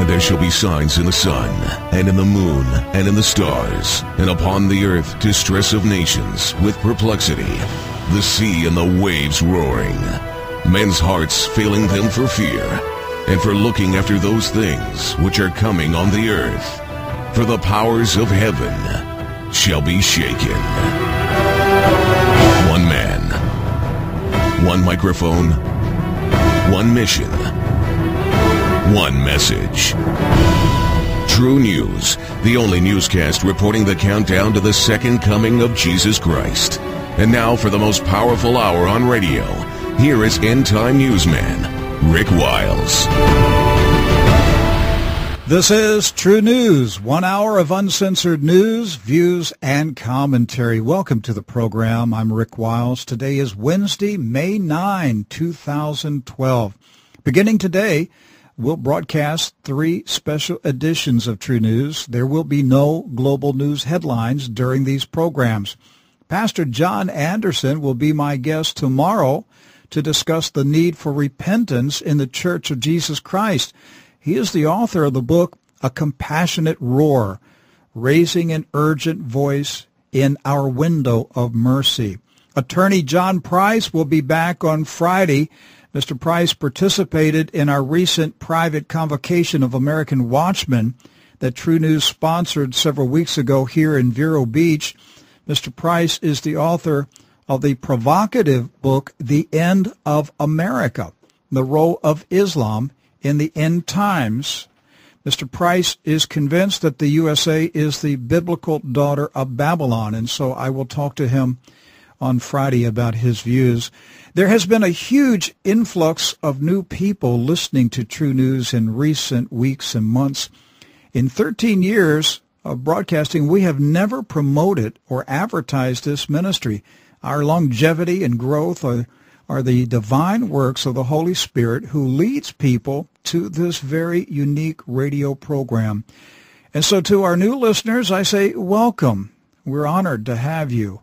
And there shall be signs in the sun, and in the moon, and in the stars, and upon the earth distress of nations, with perplexity, the sea and the waves roaring, men's hearts failing them for fear, and for looking after those things which are coming on the earth. For the powers of heaven shall be shaken. One man, one microphone, one mission, one message. True News, the only newscast reporting the countdown to the second coming of Jesus Christ. And now for the most powerful hour on radio, here is end-time newsman Rick Wiles. This is True News, 1 hour of uncensored news, views, and commentary. Welcome to the program. I'm Rick Wiles. Today is Wednesday, May 9, 2012. Beginning today, we'll broadcast 3 special editions of True News. There will be no global news headlines during these programs. Pastor John Anderson will be my guest tomorrow to discuss the need for repentance in the Church of Jesus Christ. He is the author of the book, A Compassionate Roar, Raising an Urgent Voice in Our Window of Mercy. Attorney John Price will be back on Friday. Mr. Price participated in our recent private convocation of American Watchmen that True News sponsored several weeks ago here in Vero Beach. Mr. Price is the author of the provocative book, The End of America, The Role of Islam in the End Times. Mr. Price is convinced that the USA is the biblical daughter of Babylon, and so I will talk to him on Friday about his views. There has been a huge influx of new people listening to True News in recent weeks and months. In 13 years of broadcasting, we have never promoted or advertised this ministry. Our longevity and growth are the divine works of the Holy Spirit who leads people to this very unique radio program. And so to our new listeners, I say welcome. We're honored to have you.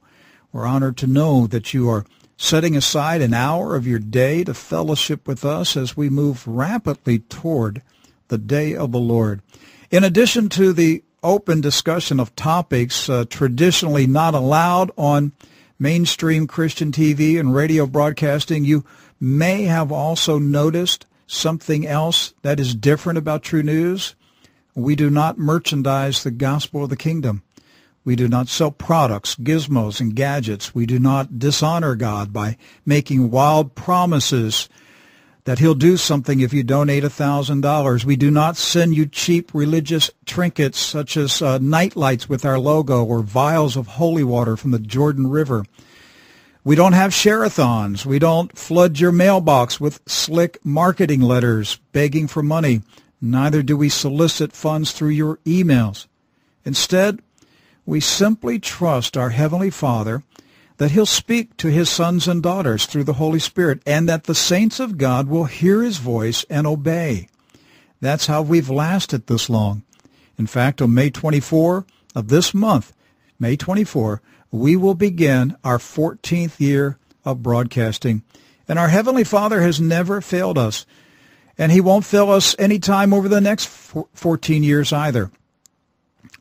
We're honored to know that you are setting aside an hour of your day to fellowship with us as we move rapidly toward the day of the Lord. In addition to the open discussion of topics traditionally not allowed on mainstream Christian TV and radio broadcasting, you may have also noticed something else that is different about True News. We do not merchandise the gospel of the kingdom. We do not sell products, gizmos, and gadgets. We do not dishonor God by making wild promises that he'll do something if you donate $1,000. We do not send you cheap religious trinkets such as night lights with our logo or vials of holy water from the Jordan River. We don't have share-a-thons. We don't flood your mailbox with slick marketing letters begging for money. Neither do we solicit funds through your emails. Instead, we simply trust our Heavenly Father that he'll speak to his sons and daughters through the Holy Spirit, and that the saints of God will hear his voice and obey. That's how we've lasted this long. In fact, on May 24 of this month, May 24, we will begin our 14th year of broadcasting. And our Heavenly Father has never failed us, and he won't fail us any time over the next 14 years either.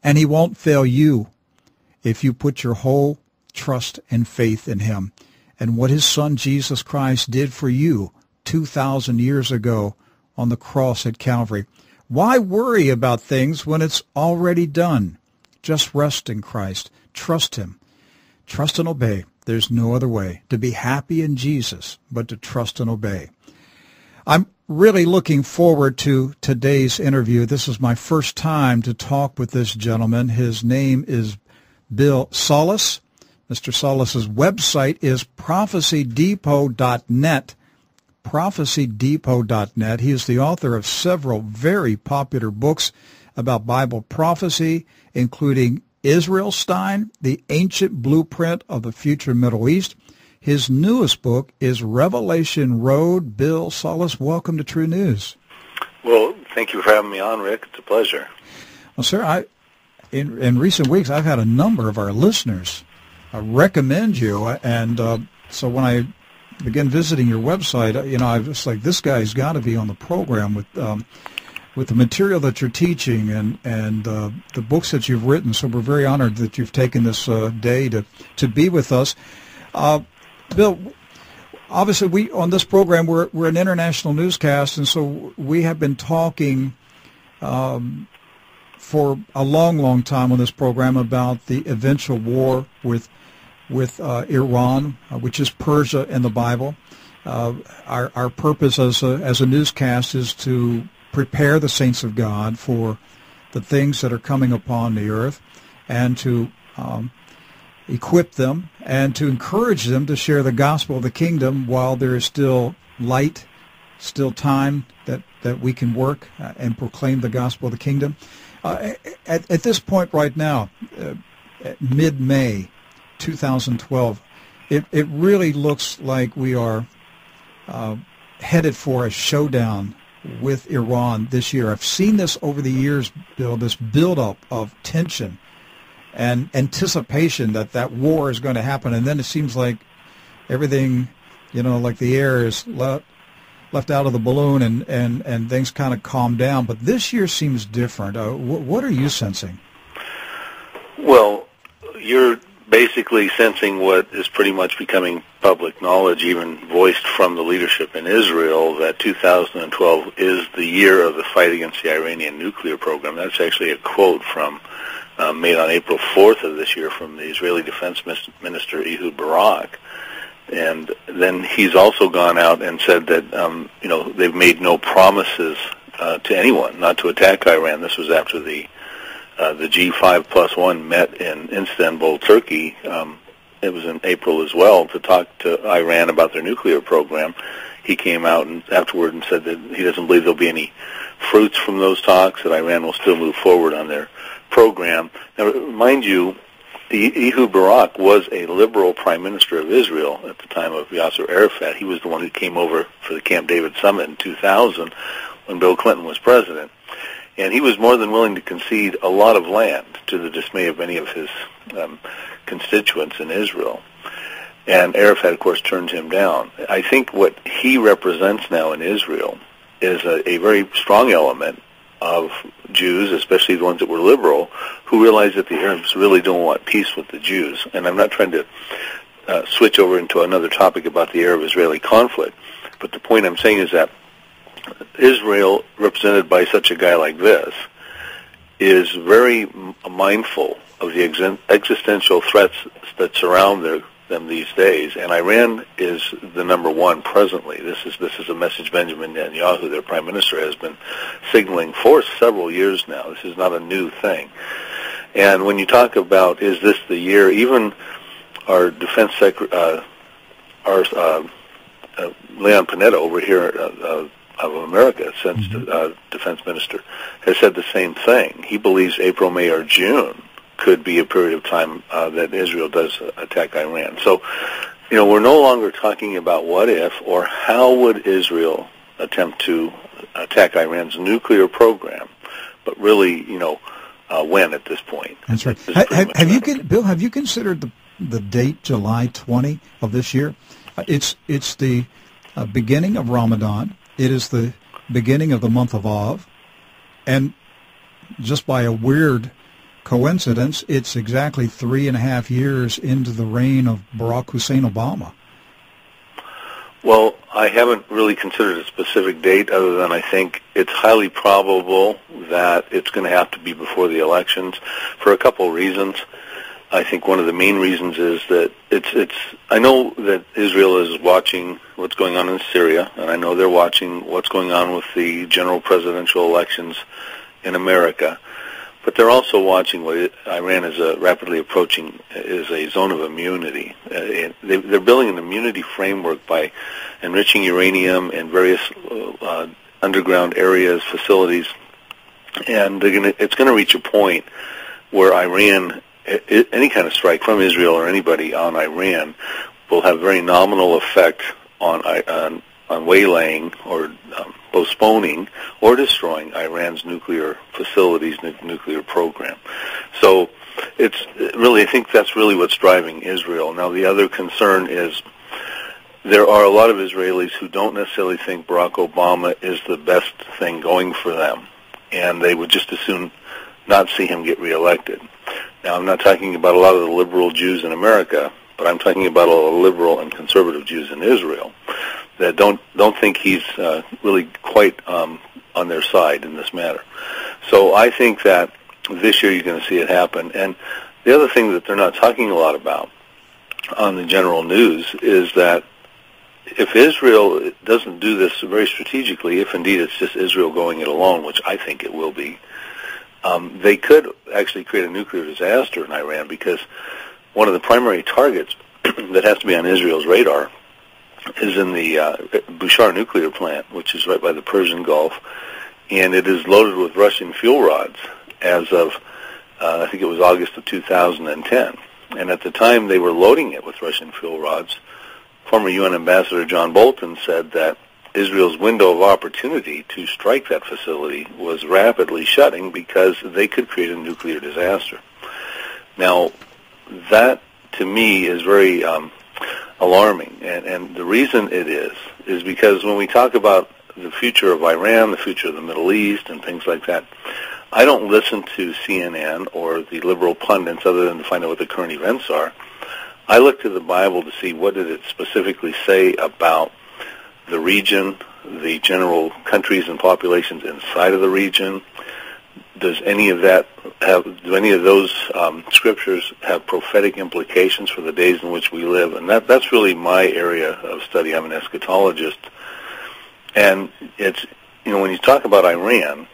And he won't fail you if you put your whole trust and faith in him and what his son Jesus Christ did for you 2,000 years ago on the cross at Calvary. Why worry about things when it's already done? Just rest in Christ. Trust him. Trust and obey. There's no other way to be happy in Jesus but to trust and obey. I'm really looking forward to today's interview. This is my first time to talk with this gentleman. His name is Bill Salus. Mr. Salus's website is prophecydepot.net. prophecydepot.net. He is the author of several very popular books about Bible prophecy, including Israelstein, the Ancient Blueprint of the Future Middle East. His newest book is Revelation Road. Bill Salus, welcome to True News. Well, thank you for having me on, Rick. It's a pleasure. Well, sir, in recent weeks, I've had a number of our listeners recommend you, and so when I began visiting your website, I was like, this guy's got to be on the program with with the material that you're teaching and the books that you've written. So we're very honored that you've taken this day to be with us. Bill, obviously we on this program we're an international newscast, and so we have been talking for a long time on this program about the eventual war with Iran, which is Persia in the Bible. Our purpose as a newscast is to prepare the saints of God for the things that are coming upon the earth, and to equip them and to encourage them to share the gospel of the kingdom while there is still light, still time that we can work and proclaim the gospel of the kingdom. At this point right now, mid-May 2012, it really looks like we are headed for a showdown with Iran this year. I've seen this over the years, Bill, this buildup of tension and anticipation that war is going to happen, and then it seems like everything, like the air is left out of the balloon and things kind of calm down. But this year seems different. What are you sensing? Well, you're basically sensing what is pretty much becoming public knowledge, even voiced from the leadership in Israel, that 2012 is the year of the fight against the Iranian nuclear program. That's actually a quote from made on April 4th of this year from the Israeli Defense Minister Ehud Barak. And then he's also gone out and said that they've made no promises to anyone not to attack Iran. This was after the G5+1 met in Istanbul, Turkey. It was in April as well, to talk to Iran about their nuclear program. He came out and afterward and said that he doesn't believe there'll be any fruits from those talks, that Iran will still move forward on their program. Now, mind you, Ehud Barak was a liberal prime minister of Israel at the time of Yasser Arafat. He was the one who came over for the Camp David summit in 2000 when Bill Clinton was president. And he was more than willing to concede a lot of land, to the dismay of many of his constituents in Israel. And Arafat, of course, turned him down. I think what he represents now in Israel is a very strong element of Jews, especially the ones that were liberal, who realize that the Arabs really don't want peace with the Jews. And I'm not trying to switch over into another topic about the Arab-Israeli conflict, but the point I'm saying is that Israel, represented by such a guy like this, is very mindful of the existential threats that surround them these days, and Iran is the number one presently. This is a message Benjamin Netanyahu, their prime minister, has been signaling for several years now. This is not a new thing. And when you talk about, is this the year, even our defense secretary, Leon Panetta over here of America, since defense minister, has said the same thing. He believes April, May, or June could be a period of time that Israel does attack Iran. So, we're no longer talking about what if or how would Israel attempt to attack Iran's nuclear program, but really, when at this point. That's right. Bill, have you considered the date July 20 of this year? It's the beginning of Ramadan. It is the beginning of the month of Av, and just by a weird coincidence, it's exactly 3.5 years into the reign of Barack Hussein Obama. Well, I haven't really considered a specific date, other than I think it's highly probable that it's going to have to be before the elections for a couple of reasons. I think one of the main reasons is that I know that Israel is watching what's going on in Syria, and I know they're watching what's going on with the general presidential elections in America, but they're also watching what Iran is rapidly approaching is a zone of immunity. They're building an immunity framework by enriching uranium in various underground areas, facilities, and it's going to reach a point where Iran, any kind of strike from Israel or anybody on Iran, will have very nominal effect on waylaying or postponing or destroying Iran's nuclear facilities, nuclear program. So I think that's really what's driving Israel. Now, the other concern is there are a lot of Israelis who don't necessarily think Barack Obama is the best thing going for them. and they would just as soon not see him get reelected. Now, I'm not talking about a lot of the liberal Jews in America, but I'm talking about a lot of liberal and conservative Jews in Israel that don't think he's really quite on their side in this matter. So I think that this year you're going to see it happen. And the other thing that they're not talking a lot about on the general news is that if Israel doesn't do this very strategically, if indeed it's just Israel going it alone, which I think it will be, they could actually create a nuclear disaster in Iran, because one of the primary targets that has to be on Israel's radar is in the Bushehr nuclear plant, which is right by the Persian Gulf, and it is loaded with Russian fuel rods as of, I think it was August of 2010. And at the time they were loading it with Russian fuel rods, former UN Ambassador John Bolton said that Israel's window of opportunity to strike that facility was rapidly shutting because they could create a nuclear disaster. Now, that to me is very alarming, and the reason it is because when we talk about the future of Iran, the future of the Middle East, and things like that, I don't listen to CNN or the liberal pundits other than to find out what the current events are. I look to the Bible to see what did it specifically say about the region, the general countries and populations inside of the region. Does any of that do any of those scriptures have prophetic implications for the days in which we live? And that's really my area of study. I'm an eschatologist. And it's, when you talk about Iran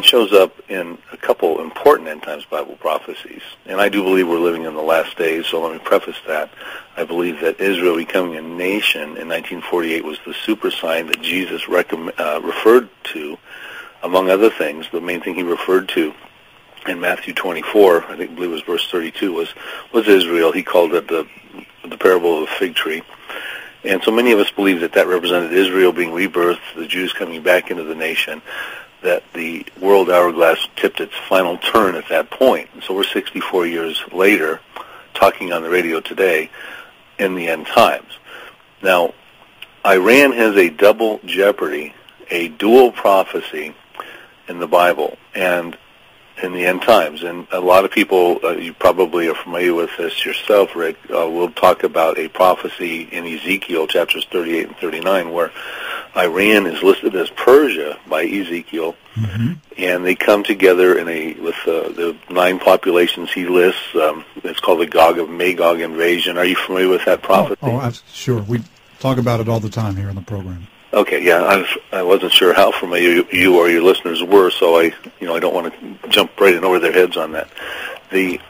shows up in a couple important end times Bible prophecies. And I do believe we're living in the last days, so let me preface that. I believe that Israel becoming a nation in 1948 was the super sign that Jesus referred to, among other things. The main thing he referred to in Matthew 24, I believe it was verse 32, was Israel. He called it the parable of the fig tree. And so many of us believe that represented Israel being rebirthed, the Jews coming back into the nation, that the world hourglass tipped its final turn at that point. So we're 64 years later, talking on the radio today, in the end times. Now, Iran has a double jeopardy, a dual prophecy in the Bible and in the end times. And a lot of people, you probably are familiar with this yourself, Rick, will talk about a prophecy in Ezekiel chapters 38 and 39 where Iran is listed as Persia by Ezekiel, and they come together with the 9 populations he lists. It's called the Gog of Magog invasion. Are you familiar with that prophecy? Sure. We talk about it all the time here on the program. Okay, yeah, I wasn't sure how familiar you or your listeners were, so I don't want to jump right in over their heads on that. There's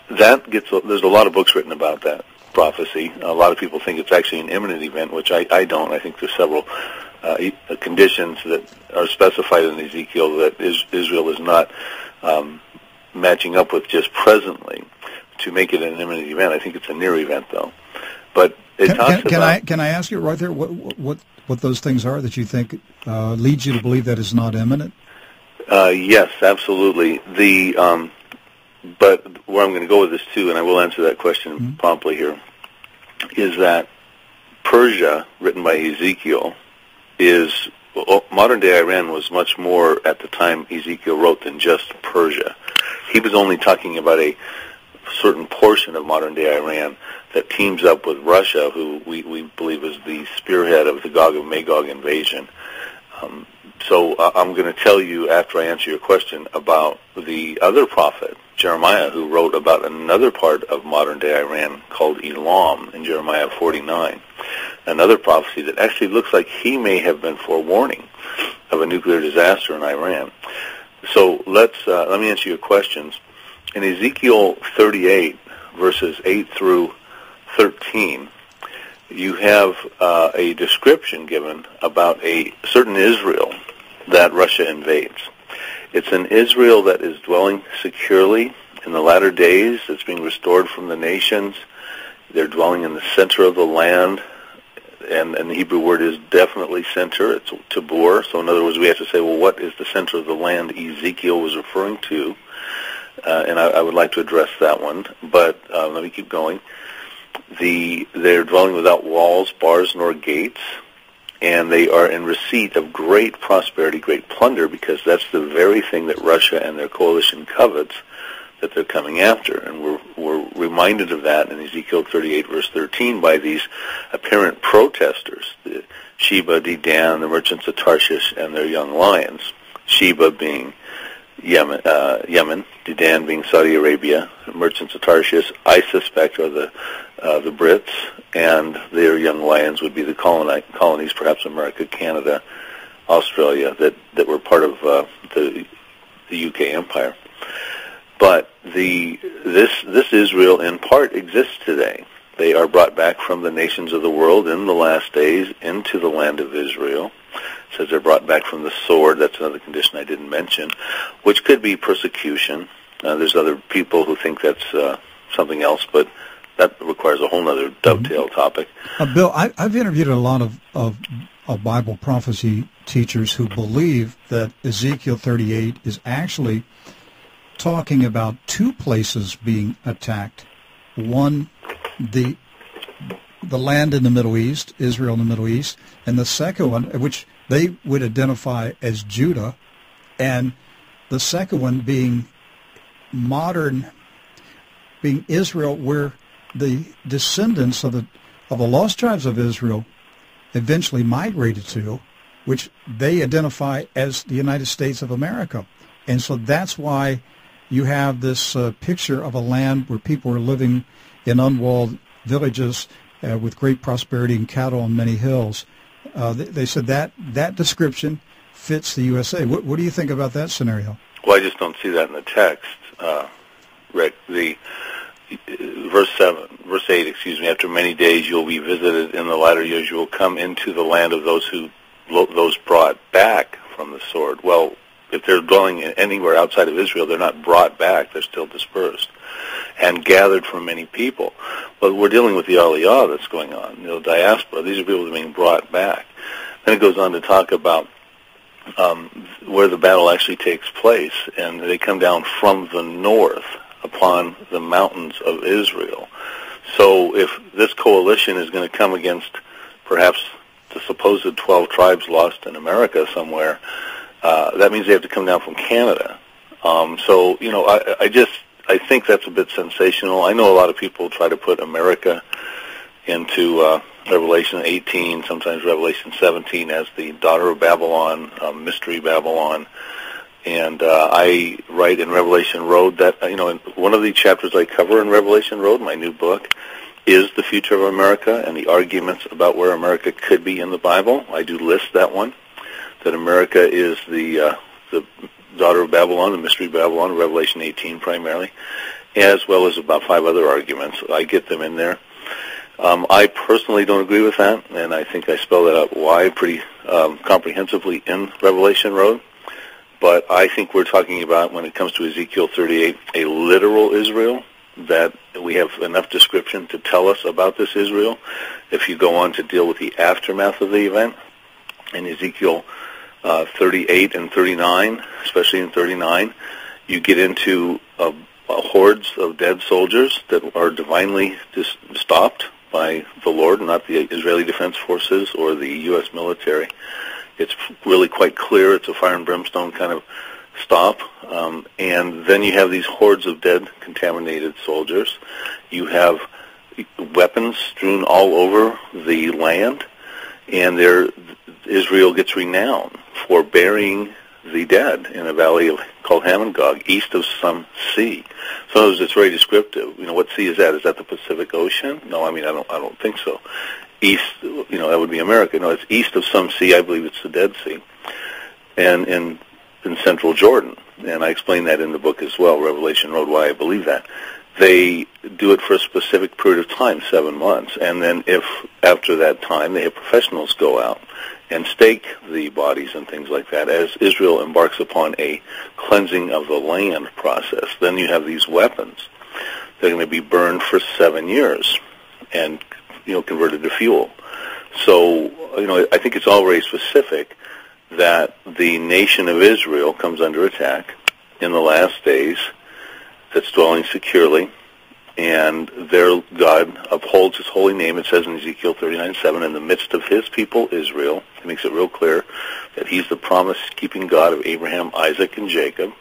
a lot of books written about that prophecy. A lot of people think it's actually an imminent event, which I don't. I think there's several conditions that are specified in Ezekiel that Israel is not matching up with just presently to make it an imminent event. I think it's a near event, though. But Can I ask you right there what those things are that you think leads you to believe that it's not imminent? Yes, absolutely. But where I'm going to go with this too, and I will answer that question promptly here, is that Persia, written by Ezekiel, modern day Iran was much more at the time Ezekiel wrote than just Persia. He was only talking about a certain portion of modern day Iran that teams up with Russia, who we believe is the spearhead of the Gog of Magog invasion. So I'm going to tell you after I answer your question about the other prophet, Jeremiah, who wrote about another part of modern day Iran called Elam in Jeremiah 49. Another prophecy that actually looks like he may have been forewarning of a nuclear disaster in Iran. So let me answer your questions. In Ezekiel 38, verses 8 through 13, you have a description given about a certain Israel that Russia invades. It's an Israel that is dwelling securely in the latter days. It's being restored from the nations. They're dwelling in the center of the land, and the Hebrew word is definitely center. It's tabor. So in other words, we have to say, well, what is the center of the land Ezekiel was referring to? And I would like to address that one, but let me keep going. They're dwelling without walls, bars, nor gates, and they are in receipt of great prosperity, great plunder, because that's the very thing that Russia and their coalition covets that they're coming after. And we're reminded of that in Ezekiel 38, verse 13, by these apparent protesters, the Sheba, Dedan, the merchants of Tarshish, and their young lions. Sheba being Yemen, Dedan being Saudi Arabia, the merchants of Tarshish, I suspect, are the Brits, and their young lions would be the colonies, perhaps America, Canada, Australia, that were part of the UK Empire. But this Israel in part exists today. They are brought back from the nations of the world in the last days into the land of Israel. It says they're brought back from the sword. That's another condition I didn't mention, which could be persecution. There's other people who think that's something else, but that requires a whole other dovetail topic. Bill, I've interviewed a lot of Bible prophecy teachers who believe that Ezekiel 38 is actually talking about two places being attacked. One, the land in the Middle East, Israel in the Middle East, and the second one, which they would identify as Judah, and the second one being being Israel, where the descendants of the lost tribes of Israel eventually migrated to, which they identify as the United States of America. And so that's why you have this picture of a land where people are living in unwalled villages with great prosperity and cattle on many hills. They said that description fits the USA. What do you think about that scenario? Well, I just don't see that in the text, Rick. The verse 8, after many days you'll be visited, in the latter years you will come into the land of those brought back from the sword. Well, if they're dwelling anywhere outside of Israel, they're not brought back, they're still dispersed and gathered from many people. But we're dealing with the aliyah that's going on, diaspora. These are people that are being brought back. Then it goes on to talk about where the battle actually takes place, and they come down from the north upon the mountains of Israel. So if this coalition is going to come against perhaps the supposed 12 tribes lost in America somewhere, that means they have to come down from Canada. I think that's a bit sensational. I know a lot of people try to put America into Revelation 18, sometimes Revelation 17, as the daughter of Babylon, mystery Babylon. And I write in Revelation Road that, in one of the chapters I cover in Revelation Road, my new book, is the future of America and the arguments about where America could be in the Bible. I do list that one, that America is the daughter of Babylon, the mystery Babylon, Revelation 18 primarily, as well as about 5 other arguments. I get them in there. I personally don't agree with that, and I think I spell that out why pretty comprehensively in Revelation Road. But I think we're talking about, when it comes to Ezekiel 38, a literal Israel, that we have enough description to tell us about this Israel. If you go on to deal with the aftermath of the event, in Ezekiel 38 and 39, especially in 39, you get into hordes of dead soldiers that are divinely stopped by the Lord, not the Israeli Defense Forces or the U.S. military. It's really quite clear. It's a fire and brimstone kind of stop. And then you have these hordes of dead, contaminated soldiers. You have weapons strewn all over the land, and Israel gets renowned for burying the dead in a valley called Hamongog, east of some sea. So it's very descriptive. What sea is that? Is that the Pacific Ocean? No, I don't think so. East, that would be America. No, it's east of some sea. I believe it's the Dead Sea, and in central Jordan. And I explain that in the book as well, Revelation Road, why I believe that. They do it for a specific period of time, 7 months, and then if after that time they have professionals go out and stake the bodies and things like that, as Israel embarks upon a cleansing of the land process, then you have these weapons. They're going to be burned for 7 years and converted to fuel. So, I think it's all very specific that the nation of Israel comes under attack in the last days, that's dwelling securely, and their God upholds his holy name. It says in Ezekiel 39:7, in the midst of his people Israel. It makes it real clear that he's the promise-keeping God of Abraham, Isaac, and Jacob.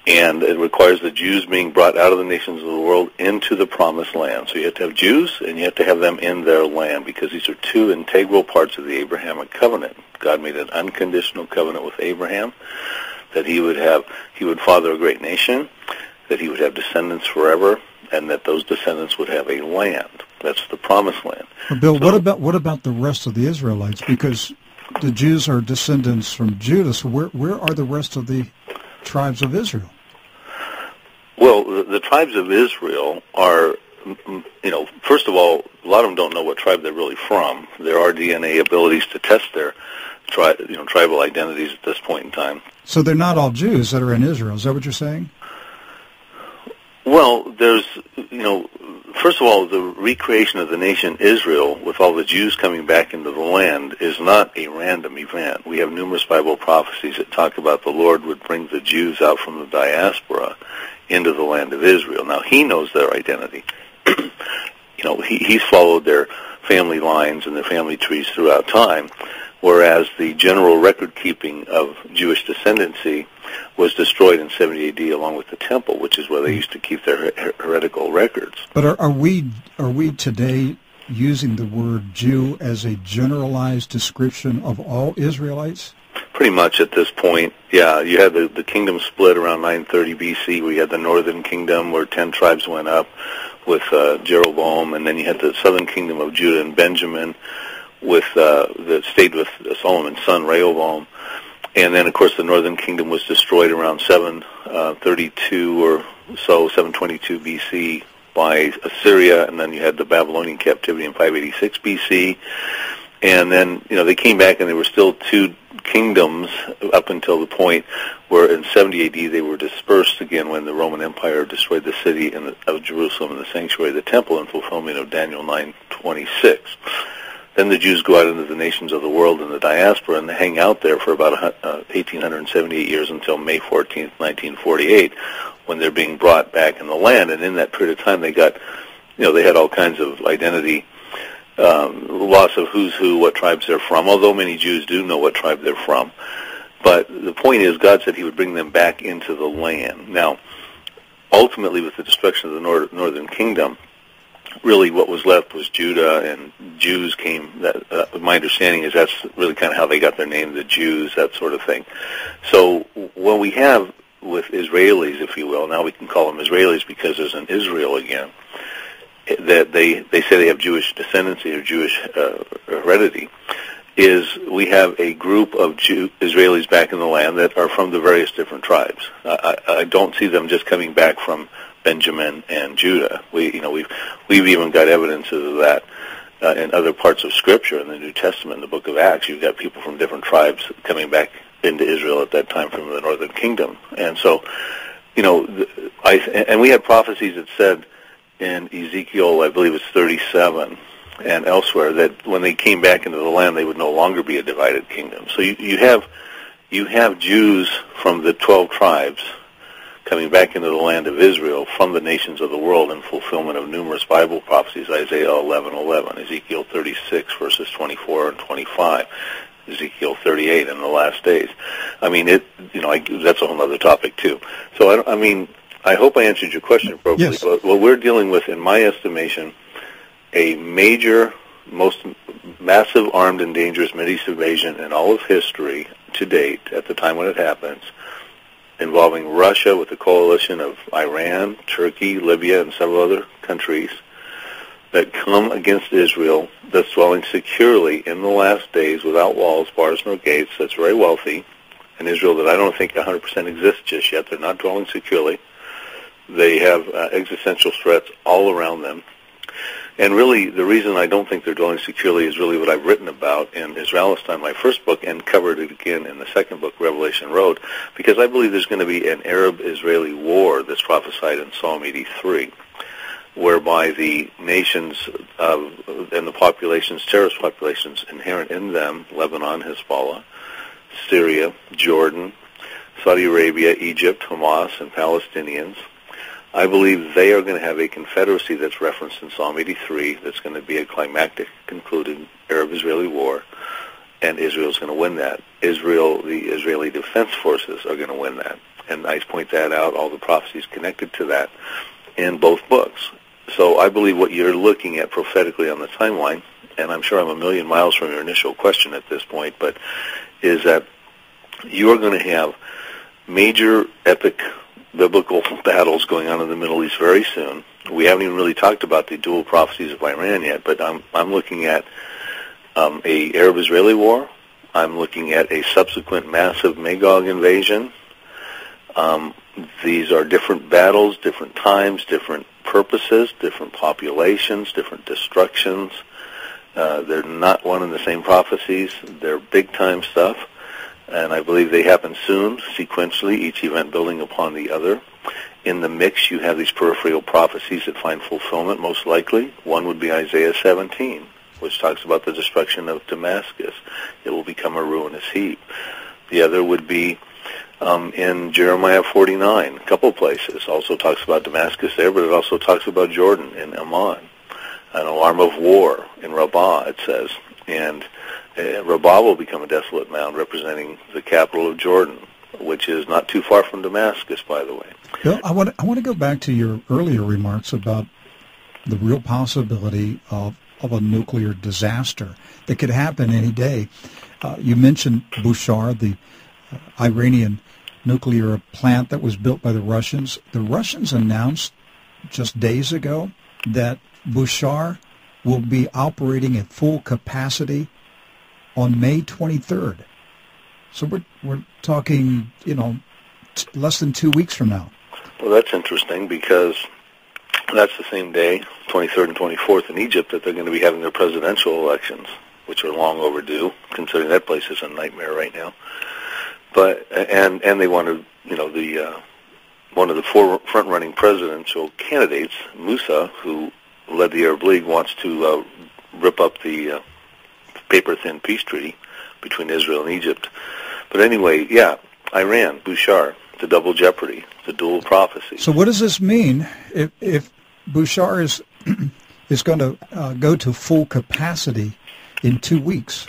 And it requires the Jews being brought out of the nations of the world into the promised land. So you have to have Jews, and you have to have them in their land, because these are two integral parts of the Abrahamic covenant. God made an unconditional covenant with Abraham that he would father a great nation, that he would have descendants forever, and that those descendants would have a land. That's the promised land. Well, Bill, what about the rest of the Israelites? Because the Jews are descendants from Judah, so where are the rest of the tribes of Israel? Well, the tribes of Israel are, first of all, a lot of them don't know what tribe they're really from. There are DNA abilities to test their tribal identities at this point in time. So they're not all Jews that are in Israel. Is that what you're saying? Well, there's, first of all, the recreation of the nation Israel, with all the Jews coming back into the land, is not a random event. We have numerous Bible prophecies that talk about the Lord would bring the Jews out from the diaspora into the land of Israel. Now, he knows their identity. He's followed their family lines and their family trees throughout time, whereas the general record-keeping of Jewish descendancy was destroyed in 70 A.D. along with the temple, which is where they used to keep their heretical records. But are we today using the word Jew as a generalized description of all Israelites? Pretty much at this point, yeah. You had the kingdom split around 930 B.C. We had the northern kingdom where 10 tribes went up with Jeroboam, and then you had the southern kingdom of Judah and Benjamin that stayed with Solomon's son Rehoboam. And then, of course, the northern kingdom was destroyed around 732 or so, 722 B.C. by Assyria, and then you had the Babylonian captivity in 586 B.C. And then, they came back and there were still two kingdoms up until the point where in 70 A.D. they were dispersed again when the Roman Empire destroyed the city of Jerusalem and the sanctuary of the temple in fulfillment of Daniel 9:26. Then the Jews go out into the nations of the world in the diaspora and they hang out there for about 1,878 years until May 14th, 1948, when they're being brought back in the land. And in that period of time, they got, they had all kinds of identity, loss of who's who, what tribes they're from, although many Jews do know what tribe they're from. But the point is, God said he would bring them back into the land. Now, ultimately, with the destruction of the northern kingdom, really what was left was Judah, and Jews came. My understanding is that's really kind of how they got their name, the Jews, that sort of thing. So what we have with Israelis, if you will, now we can call them Israelis because there's an Israel again, that they say they have Jewish descendancy or Jewish heredity, is we have a group of Israelis back in the land that are from the various different tribes. I don't see them just coming back from Benjamin and Judah. We've even got evidences of that in other parts of Scripture in the New Testament, in the book of Acts. You've got people from different tribes coming back into Israel at that time from the northern kingdom. And so, and we had prophecies that said in Ezekiel, I believe it's 37, and elsewhere, that when they came back into the land, they would no longer be a divided kingdom. So you have Jews from the 12 tribes coming back into the land of Israel from the nations of the world in fulfillment of numerous Bible prophecies, Isaiah 11:11, Ezekiel 36, verses 24 and 25, Ezekiel 38 in the last days. I mean, that's a whole other topic, too. So, I hope I answered your question appropriately. Yes. But what we're dealing with, in my estimation, a major, most massive armed and dangerous Mideast invasion in all of history to date, at the time when it happens, involving Russia with a coalition of Iran, Turkey, Libya, and several other countries that come against Israel, that's dwelling securely in the last days without walls, bars, nor gates, that's very wealthy, an Israel that I don't think 100% exists just yet. They're not dwelling securely. They have existential threats all around them. And really, the reason I don't think they're dwelling securely is really what I've written about in Israelistan, my first book, and covered it again in the second book, Revelation Road, because I believe there's going to be an Arab-Israeli war that's prophesied in Psalm 83, whereby the nations and the populations, terrorist populations inherent in them, Lebanon, Hezbollah, Syria, Jordan, Saudi Arabia, Egypt, Hamas, and Palestinians, I believe they are going to have a confederacy that's referenced in Psalm 83 that's going to be a climactic, concluding Arab-Israeli war, and Israel's going to win that. The Israeli Defense Forces are going to win that. And I point that out, all the prophecies connected to that, in both books. So I believe what you're looking at prophetically on the timeline, and I'm sure I'm a million miles from your initial question at this point, but is that you are going to have major epic biblical battles going on in the Middle East very soon. We haven't even really talked about the dual prophecies of Iran yet, but I'm looking at a Arab-Israeli war. I'm looking at a subsequent massive Magog invasion. These are different battles, different times, different purposes, different populations, different destructions. They're not one and the same prophecies. They're big-time stuff, and I believe they happen soon, sequentially, each event building upon the other. In the mix, you have these peripheral prophecies that find fulfillment, most likely. One would be Isaiah 17, which talks about the destruction of Damascus. It will become a ruinous heap. The other would be in Jeremiah 49, a couple places. Also talks about Damascus there, but it also talks about Jordan and Ammon. An alarm of war in Rabbah, it says. And Rabbah will become a desolate mound representing the capital of Jordan, which is not too far from Damascus, by the way. Bill, I want to go back to your earlier remarks about the real possibility of a nuclear disaster that could happen any day. You mentioned Bushehr, the Iranian nuclear plant that was built by the Russians. The Russians announced just days ago that Bushehr will be operating at full capacity on May 23rd. So we're talking, less than 2 weeks from now. Well, that's interesting because that's the same day, 23rd and 24th in Egypt, that they're going to be having their presidential elections, which are long overdue, considering that place is a nightmare right now. But and they wanted, one of the four front-running presidential candidates, Musa, who led the Arab League, wants to rip up the paper-thin peace treaty between Israel and Egypt. But anyway, yeah, Iran, Bushehr, the double jeopardy, the dual prophecy. So what does this mean if Bushehr is going to go to full capacity in 2 weeks?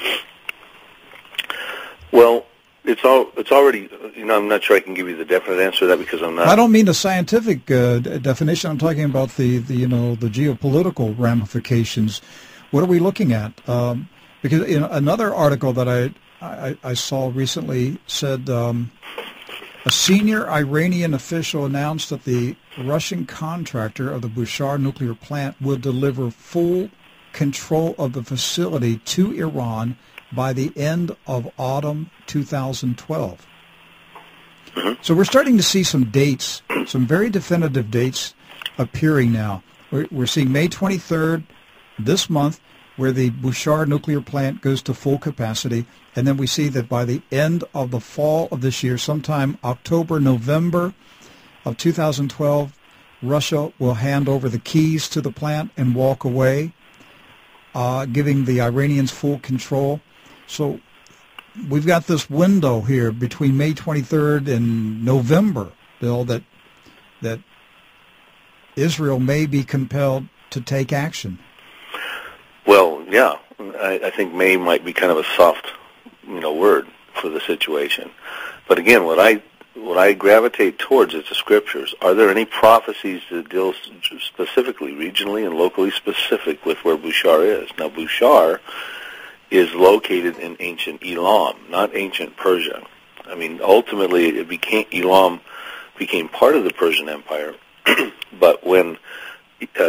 Well, it's already, I'm not sure I can give you the definite answer to that because I'm not. I don't mean the scientific definition. I'm talking about the geopolitical ramifications. What are we looking at? Because another article that I saw recently said a senior Iranian official announced that the Russian contractor of the Bushehr nuclear plant will deliver full control of the facility to Iran by the end of autumn 2012. Mm-hmm. So we're starting to see some dates, some very definitive dates appearing now. We're seeing May 23rd this month, where the Bushehr nuclear plant goes to full capacity, and then we see that by the end of the fall of this year, sometime October, November of 2012, Russia will hand over the keys to the plant and walk away, giving the Iranians full control. So we've got this window here between May 23rd and November, Bill, that Israel may be compelled to take action. Well, yeah, I think May might be kind of a soft, word for the situation. But again, what I gravitate towards is the scriptures. Are there any prophecies that deal specifically, regionally and locally specific with where Bushehr is? Now, Bushehr is located in ancient Elam, not ancient Persia. I mean, ultimately, Elam became part of the Persian Empire, but when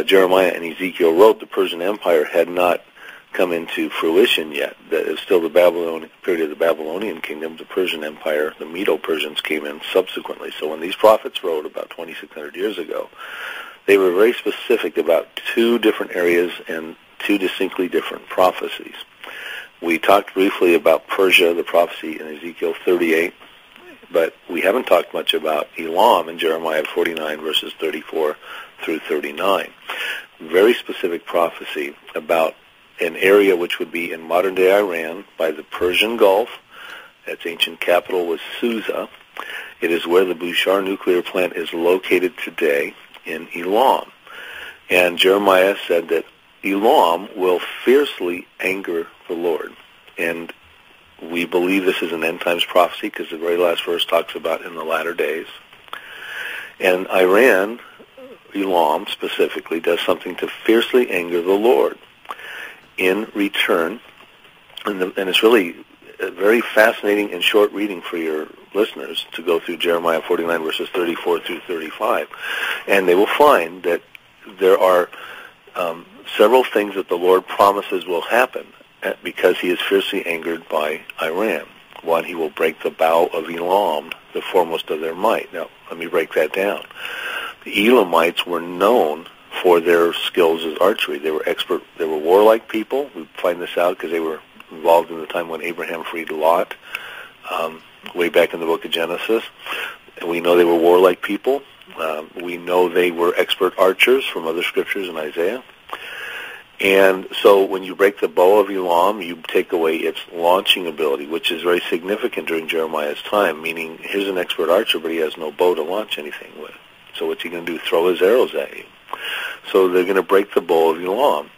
Jeremiah and Ezekiel wrote, the Persian Empire had not come into fruition yet. That is still the period of the Babylonian kingdom. The Persian Empire, the Medo-Persians, came in subsequently. So when these prophets wrote about 2,600 years ago, they were very specific about two different areas and two distinctly different prophecies. We talked briefly about Persia, the prophecy in Ezekiel 38, but we haven't talked much about Elam in Jeremiah 49, verses 34 through 39. Very specific prophecy about an area which would be in modern-day Iran by the Persian Gulf. Its ancient capital was Susa. It is where the Bushehr nuclear plant is located today. in Elam. And Jeremiah said that Elam will fiercely anger the Lord. And we believe this is an end times prophecy because the very last verse talks about in the latter days. And Iran, Elam specifically, does something to fiercely anger the Lord. In return, and it's really a very fascinating and short reading for your listeners to go through Jeremiah 49 verses 34 through 35. And they will find that there are several things that the Lord promises will happen because he is fiercely angered by Iran. One, he will break the bow of Elam, the foremost of their might. Now, let me break that down. The Elamites were known for their skills as archery. They were expert. They were warlike people. We find this out because they were involved in the time when Abraham freed Lot, way back in the book of Genesis. And we know they were warlike people. We know they were expert archers from other scriptures in Isaiah. And so when you break the bow of Elam, you take away its launching ability, which is very significant during Jeremiah's time, meaning here's an expert archer, but he has no bow to launch anything with. So what's he going to do? Throw his arrows at you. So they're going to break the bow of Elam,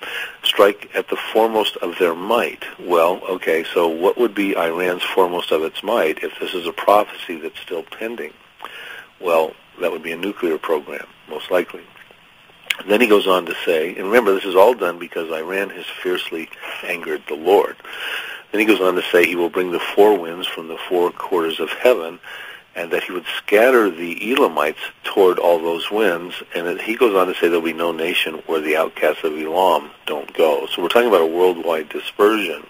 strike at the foremost of their might. Well, okay, so what would be Iran's foremost of its might if this is a prophecy that's still pending? Well, that would be a nuclear program, most likely. And then he goes on to say, and remember, this is all done because Iran has fiercely angered the Lord. Then he goes on to say he will bring the four winds from the four quarters of heaven, and that he would scatter the Elamites toward all those winds. And then he goes on to say there'll be no nation where the outcasts of Elam don't go. So we're talking about a worldwide dispersion,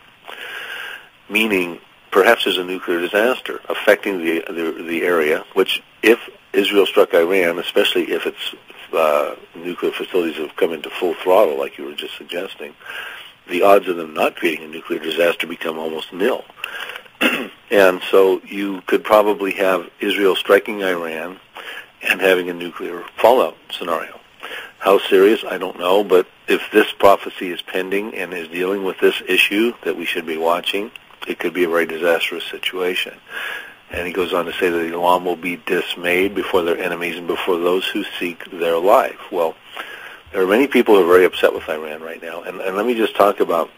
meaning perhaps there's a nuclear disaster affecting the area, which if Israel struck Iran, especially if its nuclear facilities have come into full throttle, like you were just suggesting, the odds of them not creating a nuclear disaster become almost nil. And so you could probably have Israel striking Iran and having a nuclear fallout scenario. How serious, I don't know, but if this prophecy is pending and is dealing with this issue that we should be watching, it could be a very disastrous situation. And he goes on to say that Elam will be dismayed before their enemies and before those who seek their life. Well, there are many people who are very upset with Iran right now. And let me just talk about,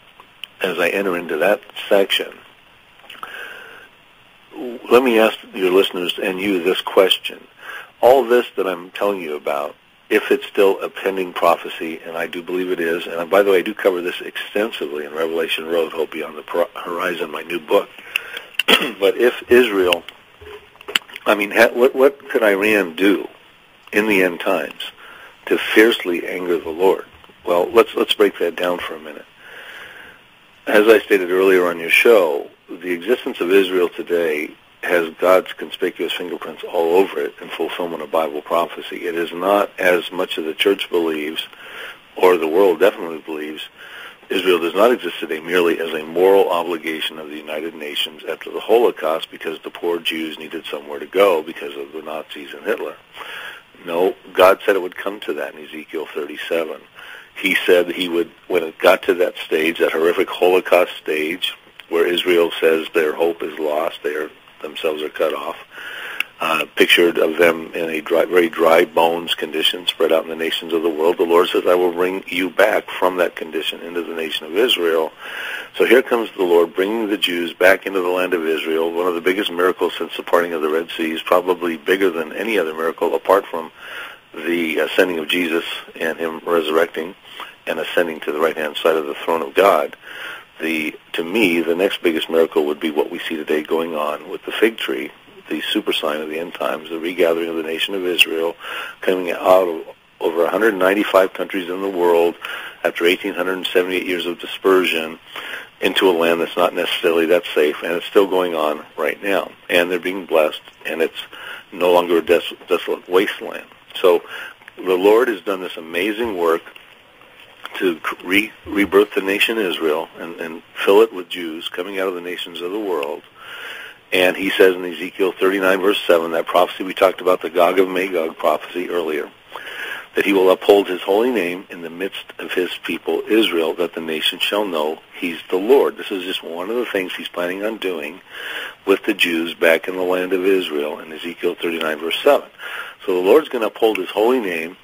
as I enter into that section, let me ask your listeners and you this question. All this that I'm telling you about, if it's still a pending prophecy, and I do believe it is, and by the way, I do cover this extensively in Revelation Road, Hope Beyond the Horizon, my new book. But if Israel, what could Iran do in the end times to fiercely anger the Lord? Well, let's break that down for a minute. As I stated earlier on your show, the existence of Israel today has God's conspicuous fingerprints all over it in fulfillment of Bible prophecy. It is not, as much of the church believes, or the world definitely believes, Israel does not exist today merely as a moral obligation of the United Nations after the Holocaust because the poor Jews needed somewhere to go because of the Nazis and Hitler. No, God said it would come to that in Ezekiel 37. He said he would, when it got to that stage, that horrific Holocaust stage, where Israel says their hope is lost, themselves are cut off, pictured of them in a very dry bones condition spread out in the nations of the world. The Lord says, I will bring you back from that condition into the nation of Israel. So here comes the Lord bringing the Jews back into the land of Israel, one of the biggest miracles since the parting of the Red Sea, probably bigger than any other miracle apart from the ascending of Jesus and him resurrecting and ascending to the right-hand side of the throne of God. To me, the next biggest miracle would be what we see today going on with the fig tree, the super sign of the end times, the regathering of the nation of Israel, coming out of over 195 countries in the world after 1,878 years of dispersion into a land that's not necessarily that safe, and it's still going on right now. And they're being blessed, and it's no longer a desolate wasteland. So the Lord has done this amazing work to rebirth the nation Israel and fill it with Jews coming out of the nations of the world. And he says in Ezekiel 39, verse 7, that prophecy we talked about, the Gog of Magog prophecy earlier, that he will uphold his holy name in the midst of his people Israel, that the nation shall know he's the Lord. This is just one of the things he's planning on doing with the Jews back in the land of Israel in Ezekiel 39, verse 7. So the Lord's going to uphold his holy name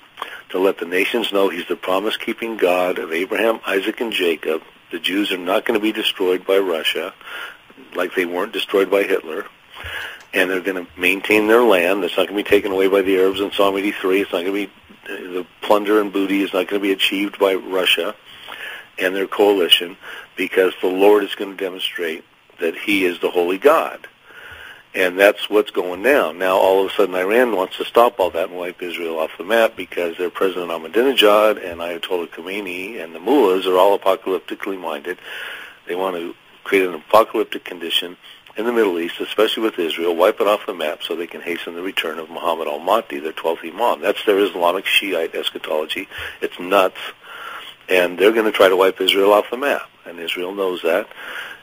to let the nations know he's the promise-keeping God of Abraham, Isaac, and Jacob. The Jews are not going to be destroyed by Russia like they weren't destroyed by Hitler. And they're going to maintain their land. It's not going to be taken away by the Arabs in Psalm 83. It's not going to be, the plunder and booty is not going to be achieved by Russia and their coalition, because the Lord is going to demonstrate that he is the holy God. And that's what's going down. Now, all of a sudden, Iran wants to stop all that and wipe Israel off the map because their President Ahmadinejad and Ayatollah Khomeini and the mullahs are all apocalyptically minded. They want to create an apocalyptic condition in the Middle East, especially with Israel, wipe it off the map so they can hasten the return of Muhammad al-Mahdi, their 12th Imam. That's their Islamic Shiite eschatology. It's nuts. And they're going to try to wipe Israel off the map. And Israel knows that.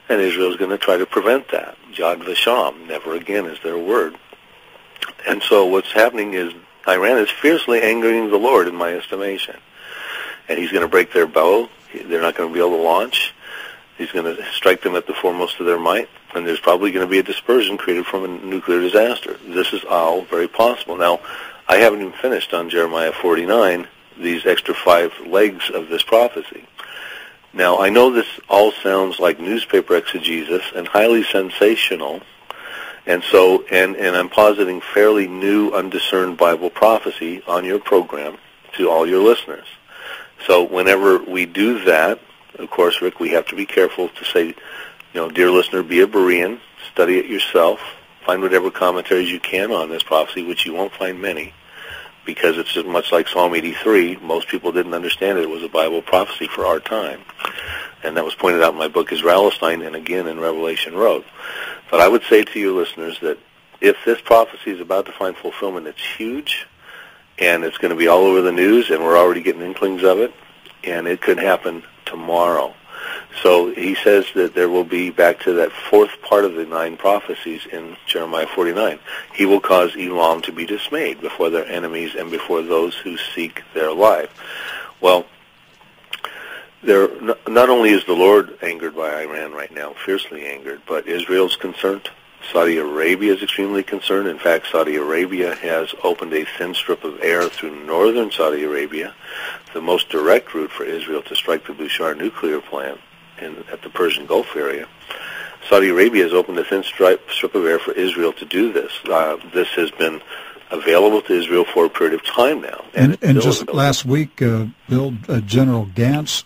And Israel's going to try to prevent that. Yad Vasham, never again is their word. And so what's happening is Iran is fiercely angering the Lord, in my estimation. And he's going to break their bow. They're not going to be able to launch. He's going to strike them at the foremost of their might, and there's probably going to be a dispersion created from a nuclear disaster. This is all very possible. Now, I haven't even finished on Jeremiah 49, these extra 5 legs of this prophecy. Now, I know this all sounds like newspaper exegesis and highly sensational, and so, and I'm positing fairly new, undiscerned Bible prophecy on your program to all your listeners. So whenever we do that, of course, Rick, we have to be careful to say, dear listener, be a Berean, study it yourself, find whatever commentaries you can on this prophecy, which you won't find many, because it's just much like Psalm 83. Most people didn't understand it. It was a Bible prophecy for our time. And that was pointed out in my book, Israelstein, and again in Revelation Road. But I would say to your listeners that if this prophecy is about to find fulfillment, it's huge, and it's going to be all over the news, and we're already getting inklings of it, and it could happen tomorrow. So he says that there will be, back to that 4th part of the 9 prophecies in Jeremiah 49, he will cause Elam to be dismayed before their enemies and before those who seek their life. Well, not only is the Lord angered by Iran right now, fiercely angered, but Israel's concerned. Saudi Arabia is extremely concerned. In fact, Saudi Arabia has opened a thin strip of air through northern Saudi Arabia, the most direct route for Israel to strike the Bushehr nuclear plant at the Persian Gulf area. Saudi Arabia has opened a thin strip of air for Israel to do this. This has been available to Israel for a period of time now. And just last week, General Gantz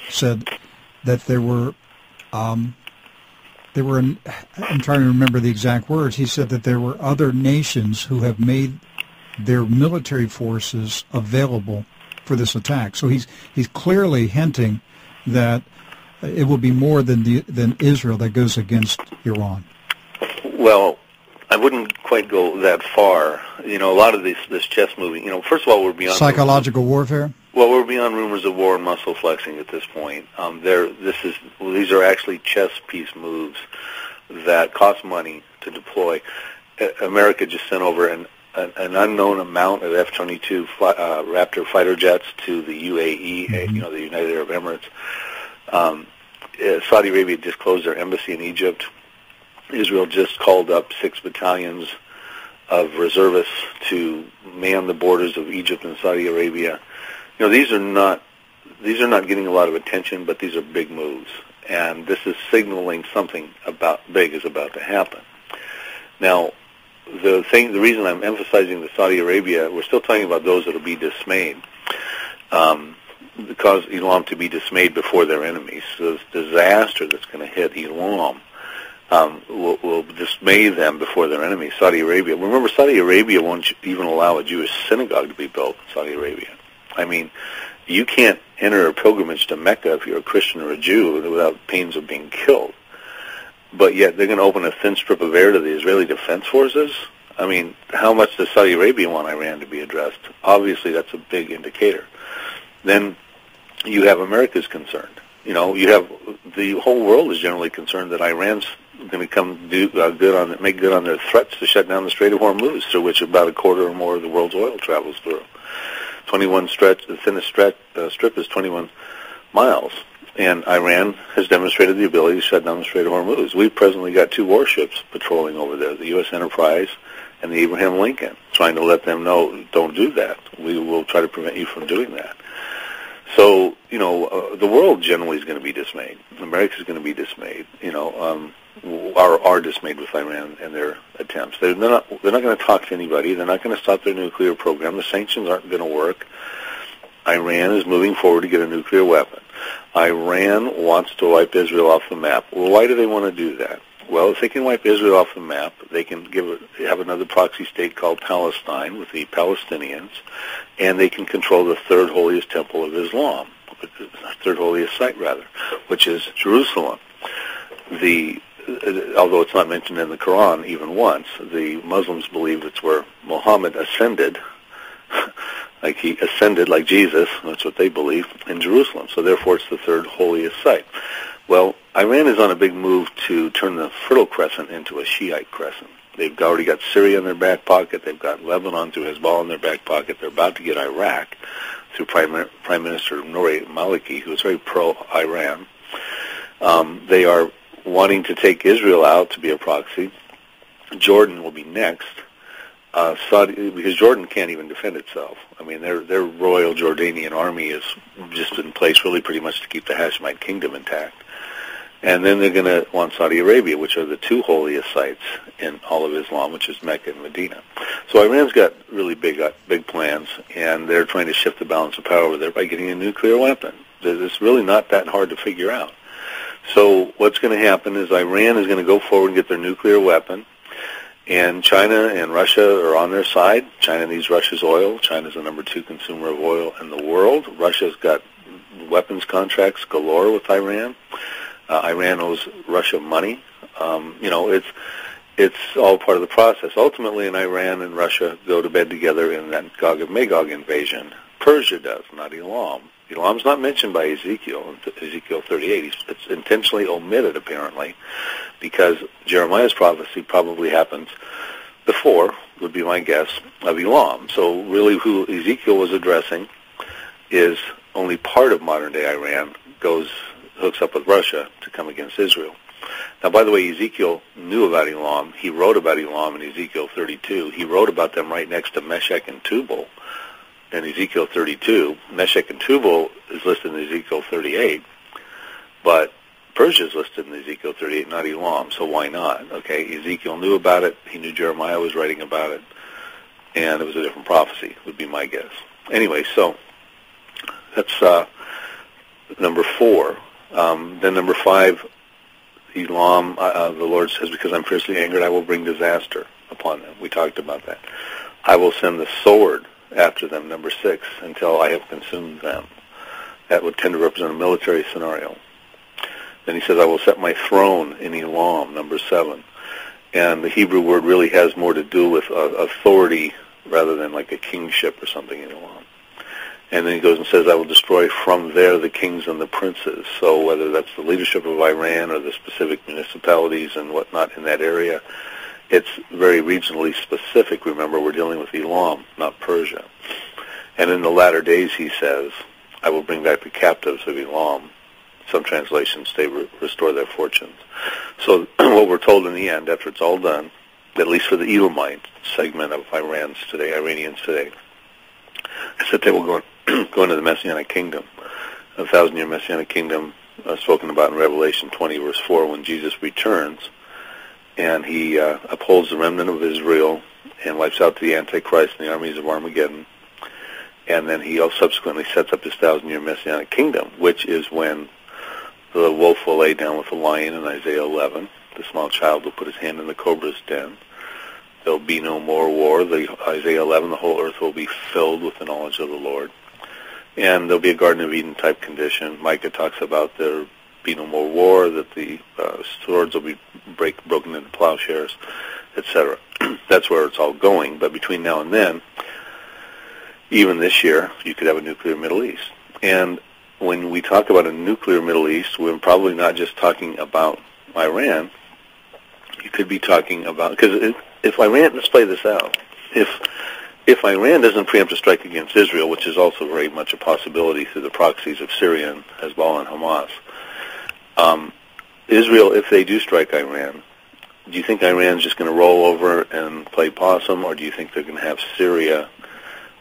said that there were, I'm trying to remember the exact words, he said that there were other nations who have made their military forces available for this attack. So he's clearly hinting that it will be more than Israel that goes against Iran. Well, I wouldn't quite go that far. A lot of this chess moving, first of all, we're beyond psychological warfare. Well, we're beyond rumors of war and muscle flexing at this point. These are actually chess piece moves that cost money to deploy. America just sent over an unknown amount of F-22 Raptor fighter jets to the UAE, the United Arab Emirates. Saudi Arabia just closed their embassy in Egypt. Israel just called up 6 battalions of reservists to man the borders of Egypt and Saudi Arabia. These are not getting a lot of attention, but these are big moves, and this is signaling something big is about to happen. Now, the reason I'm emphasizing the Saudi Arabia, we're still talking about those that will be dismayed, cause Elam to be dismayed before their enemies. So this disaster that's going to hit Elam will dismay them before their enemies. Saudi Arabia. Remember, Saudi Arabia won't even allow a Jewish synagogue to be built in Saudi Arabia. I mean, you can't enter a pilgrimage to Mecca if you're a Christian or a Jew without pains of being killed. But yet they're going to open a thin strip of air to the Israeli Defense Forces? I mean, how much does Saudi Arabia want Iran to be addressed? Obviously, that's a big indicator. Then you have America's concerned. You have the whole world is generally concerned that Iran's going to make good on their threats to shut down the Strait of Hormuz, through which about a quarter or more of the world's oil travels through. The thinnest strip is 21 miles, and Iran has demonstrated the ability to shut down the Strait of Hormuz. We've presently got 2 warships patrolling over there, the U.S. Enterprise and the Abraham Lincoln, trying to let them know, don't do that. We will try to prevent you from doing that. So, the world generally is going to be dismayed. America is going to be dismayed, are dismayed with Iran and their attempts. They're not going to talk to anybody. They're not going to stop their nuclear program. The sanctions aren't going to work. Iran is moving forward to get a nuclear weapon. Iran wants to wipe Israel off the map. Well, why do they want to do that? Well, if they can wipe Israel off the map, they can have another proxy state called Palestine with the Palestinians, and they can control the third holiest temple of Islam, third holiest site rather, which is Jerusalem. Although it's not mentioned in the Quran even once, the Muslims believe it's where Muhammad ascended, like he ascended like Jesus, that's what they believe, in Jerusalem. So therefore it's the third holiest site. Well, Iran is on a big move to turn the Fertile Crescent into a Shiite crescent. They've already got Syria in their back pocket. They've got Lebanon through Hezbollah in their back pocket. They're about to get Iraq through Prime Minister Nouri Maliki, who is very pro-Iran. They are wanting to take Israel out to be a proxy. Jordan will be next. Because Jordan can't even defend itself. I mean, their royal Jordanian army is just in place really pretty much to keep the Hashemite kingdom intact. And then they're going to want Saudi Arabia, which are the two holiest sites in all of Islam, which is Mecca and Medina. So Iran's got really big plans, and they're trying to shift the balance of power over there by getting a nuclear weapon. It's really not that hard to figure out. So what's going to happen is Iran is going to go forward and get their nuclear weapon, and China and Russia are on their side. China needs Russia's oil. China's the number 2 consumer of oil in the world. Russia's got weapons contracts galore with Iran. Iran owes Russia money. It's all part of the process. Ultimately, in Iran and Russia go to bed together in that Gog and Magog invasion. Persia does, not Elam. Elam's not mentioned by Ezekiel 38. It's intentionally omitted, apparently, because Jeremiah's prophecy probably happens before, would be my guess, of Elam. So really who Ezekiel was addressing is only part of modern-day Iran, hooks up with Russia to come against Israel. Now, by the way, Ezekiel knew about Elam. He wrote about Elam in Ezekiel 32. He wrote about them right next to Meshech and Tubal in Ezekiel 32. Meshech and Tubal is listed in Ezekiel 38, but Persia is listed in Ezekiel 38, not Elam, so why not? Okay, Ezekiel knew about it. He knew Jeremiah was writing about it, and it was a different prophecy, would be my guess. Anyway, so that's number 4. Then number 5, Elam, the Lord says, because I'm fiercely angered, I will bring disaster upon them. We talked about that. I will send the sword after them, number 6, until I have consumed them. That would tend to represent a military scenario. Then he says, I will set my throne in Elam, number 7. And the Hebrew word really has more to do with authority rather than like a kingship or something in Elam. And then he goes and says, I will destroy from there the kings and the princes. So whether that's the leadership of Iran or the specific municipalities and whatnot in that area, it's very regionally specific. Remember, we're dealing with Elam, not Persia. And in the latter days, he says, I will bring back the captives of Elam. Some translations say restore their fortunes. So what we're told in the end, after it's all done, at least for the Elamite segment of Iranians today, is that they will go into the Messianic kingdom, a 1,000-year Messianic kingdom spoken about in Revelation 20, verse 4, when Jesus returns, and he upholds the remnant of Israel and wipes out the Antichrist and the armies of Armageddon. And then he also subsequently sets up his 1,000-year Messianic kingdom, which is when the wolf will lay down with the lion in Isaiah 11. The small child will put his hand in the cobra's den. There'll be no more war. Isaiah 11, the whole earth will be filled with the knowledge of the Lord. And there'll be a Garden of Eden type condition. Micah talks about there be no more war, that the swords will be broken into plowshares, etc. That's where it's all going. But between now and then, even this year, you could have a nuclear Middle East. And when we talk about a nuclear Middle East, we're probably not just talking about Iran. You could be talking about, because if Iran, let's play this out, if Iran doesn't preempt a strike against Israel, which is also very much a possibility through the proxies of Syria and Hezbollah and Hamas, Israel, if they do strike Iran, do you think Iran's just going to roll over and play possum, or do you think they're going to have Syria,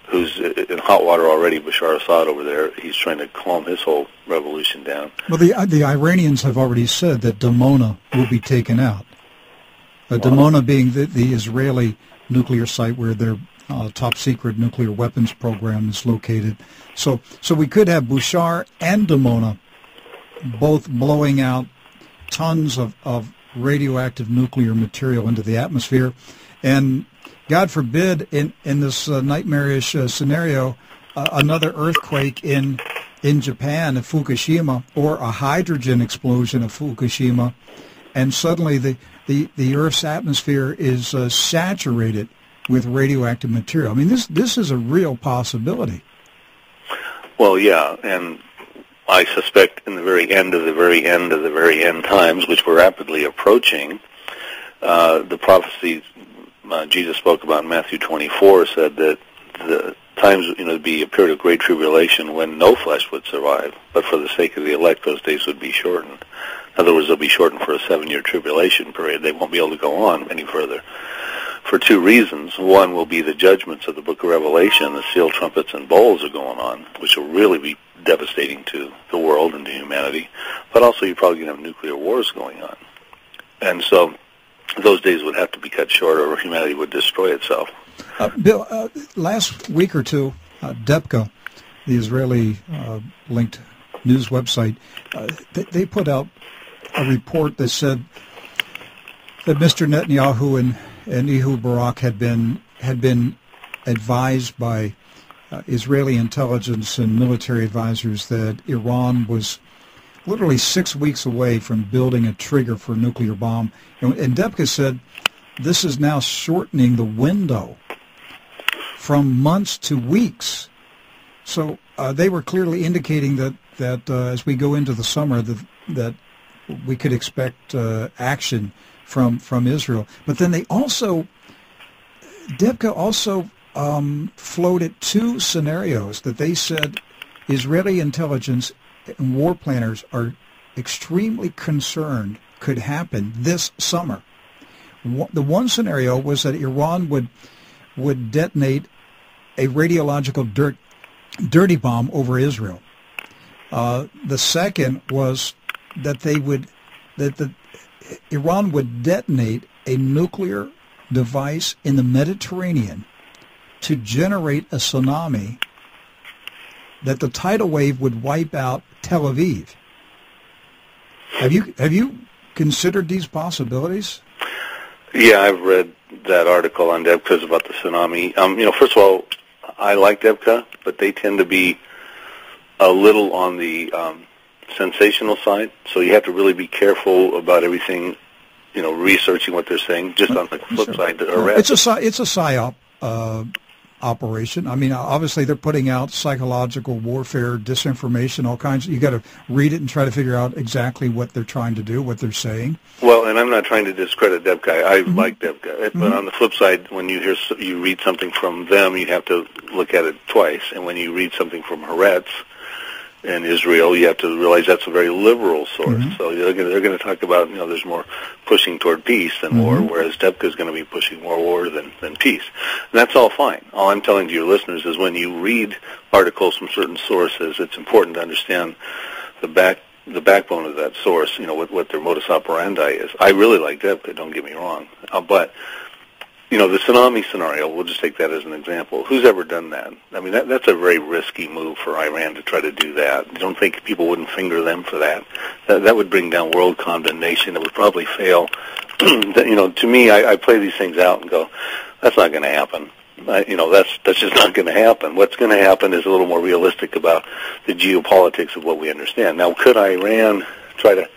who's in hot water already, Bashar Assad over there? He's trying to calm his whole revolution down. Well, the Iranians have already said that Dimona will be taken out. Dimona being the Israeli nuclear site where their top secret nuclear weapons program is located. So we could have Bushehr and Dimona both blowing out tons of radioactive nuclear material into the atmosphere. And God forbid, in this nightmarish scenario, another earthquake in Japan at Fukushima, or a hydrogen explosion at Fukushima, and suddenly the Earth's atmosphere is saturated with radioactive material. I mean, this is a real possibility. Well, yeah, and I suspect in the very end of the very end of the very end times, which we're rapidly approaching, the prophecies Jesus spoke about in Matthew 24 said that the times would be a period of great tribulation when no flesh would survive, but for the sake of the elect, those days would be shortened. In other words, they'll be shortened for a 7-year tribulation period. They won't be able to go on any further for two reasons. One will be the judgments of the book of Revelation. The seal, trumpets, and bowls are going on, which will really be devastating to the world and to humanity. But also you're probably going to have nuclear wars going on. And so those days would have to be cut short or humanity would destroy itself. Bill, last week or two, DEPCA, the Israeli-linked news website, they put out a report that said that Mr. Netanyahu and Ehud Barak had been advised by Israeli intelligence and military advisors that Iran was literally 6 weeks away from building a trigger for a nuclear bomb. And DEPCA said this is now shortening the window from months to weeks. So they were clearly indicating that as we go into the summer that we could expect action from Israel. But then DEPCA also floated two scenarios that they said Israeli intelligence and war planners are extremely concerned could happen this summer. The one scenario was that Iran would detonate a radiological dirty bomb over Israel. The second was that Iran would detonate a nuclear device in the Mediterranean to generate a tsunami, that the tidal wave would wipe out Tel Aviv. Have you considered these possibilities? Yeah, I've read that article on DEPCA about the tsunami. First of all, I like DEPCA, but they tend to be a little on the sensational side. So you have to really be careful about everything, researching what they're saying. Just on the flip side, it's a psyop operation. I mean, obviously they're putting out psychological warfare, disinformation, all kinds. You got to read it and try to figure out exactly what they're trying to do, what they're saying. Well, and I'm not trying to discredit DEPCA. I like DEPCA, but on the flip side, when you read something from them, you have to look at it twice. And when you read something from Haaretz in Israel, you have to realize that's a very liberal source. So they're going to talk about, there's more pushing toward peace than war, whereas DEPCA is going to be pushing more war than peace. And that's all fine. All I'm telling to your listeners is when you read articles from certain sources, it's important to understand the backbone of that source, what their modus operandi is. I really like DEPCA, don't get me wrong. But the tsunami scenario, we'll just take that as an example. Who's ever done that? I mean, that's a very risky move for Iran to try to do that. You don't think people wouldn't finger them for that? That would bring down world condemnation. It would probably fail. To me, I play these things out and go, that's not going to happen. That's just not going to happen. What's going to happen is a little more realistic about the geopolitics of what we understand. Now, could Iran try to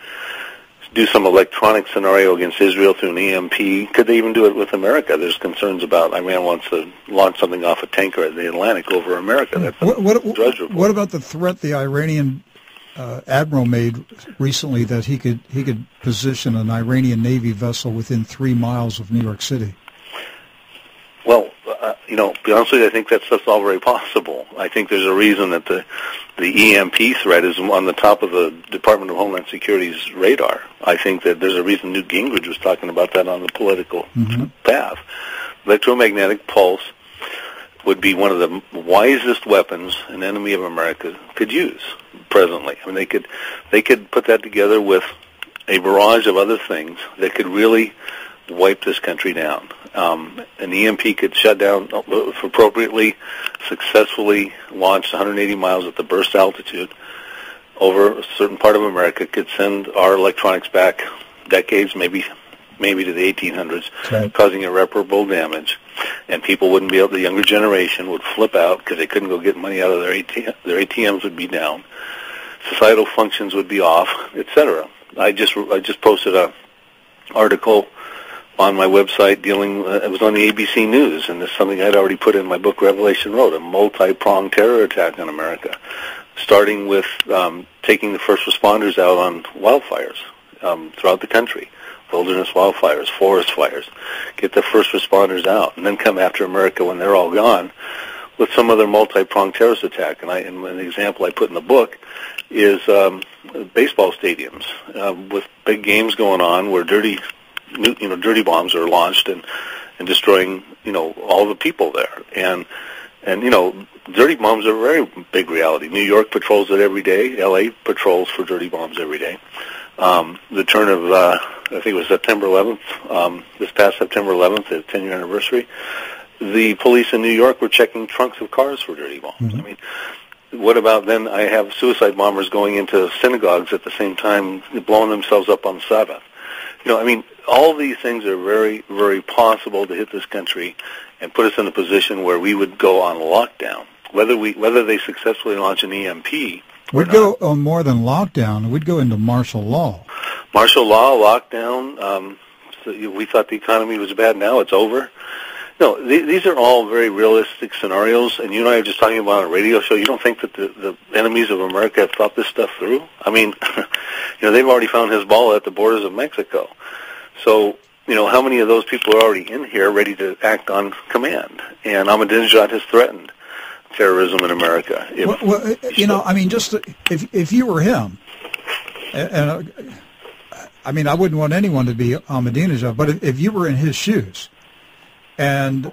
do some electronic scenario against Israel through an EMP? Could they even do it with America? There's concerns about Iran wants to launch something off a tanker in the Atlantic over America. That's what about the threat the Iranian admiral made recently that he could position an Iranian Navy vessel within 3 miles of New York City? Well, to be honest with you, I think that stuff's all very possible. I think there's a reason that the EMP threat is on the top of the Department of Homeland Security's radar. I think that there's a reason Newt Gingrich was talking about that on the political path. Electromagnetic pulse would be one of the wisest weapons an enemy of America could use presently. I mean, they could put that together with a barrage of other things that could really wipe this country down. An EMP could shut down, if appropriately, successfully launched 180 miles at the burst altitude over a certain part of America, could send our electronics back decades, maybe to the 1800s, right, causing irreparable damage. And people wouldn't be able, the younger generation would flip out because they couldn't go get money out of their ATM. Their ATMs would be down. Societal functions would be off, etc. I just posted a article on my website dealing, it was on the ABC News, and it's something I'd already put in my book, Revelation Road, a multi-pronged terror attack on America, starting with taking the first responders out on wildfires throughout the country, wilderness wildfires, forest fires, get the first responders out, and then come after America when they're all gone with some other multi-pronged terrorist attack. And an example I put in the book is baseball stadiums with big games going on where dirty bombs are launched and destroying, all the people there. And dirty bombs are a very big reality. New York patrols it every day. L.A. patrols for dirty bombs every day. The turn of, I think it was September 11th, this past September 11th, the 10-year anniversary, the police in New York were checking trunks of cars for dirty bombs. Mm-hmm. I mean, what about then I have suicide bombers going into synagogues at the same time, blowing themselves up on Sabbath? All these things are very, very possible to hit this country and put us in a position where we would go on lockdown. Whether they successfully launch an EMP, we'd go on more than lockdown. We'd go into martial law. Martial law, lockdown. We thought the economy was bad. Now it's over. No, these are all very realistic scenarios, and you and I are just talking about on a radio show. You don't think that the enemies of America have thought this stuff through? I mean, they've already found Hezbollah at the borders of Mexico. So, how many of those people are already in here ready to act on command? And Ahmadinejad has threatened terrorism in America. If you were him, and I wouldn't want anyone to be Ahmadinejad, but if you were in his shoes, and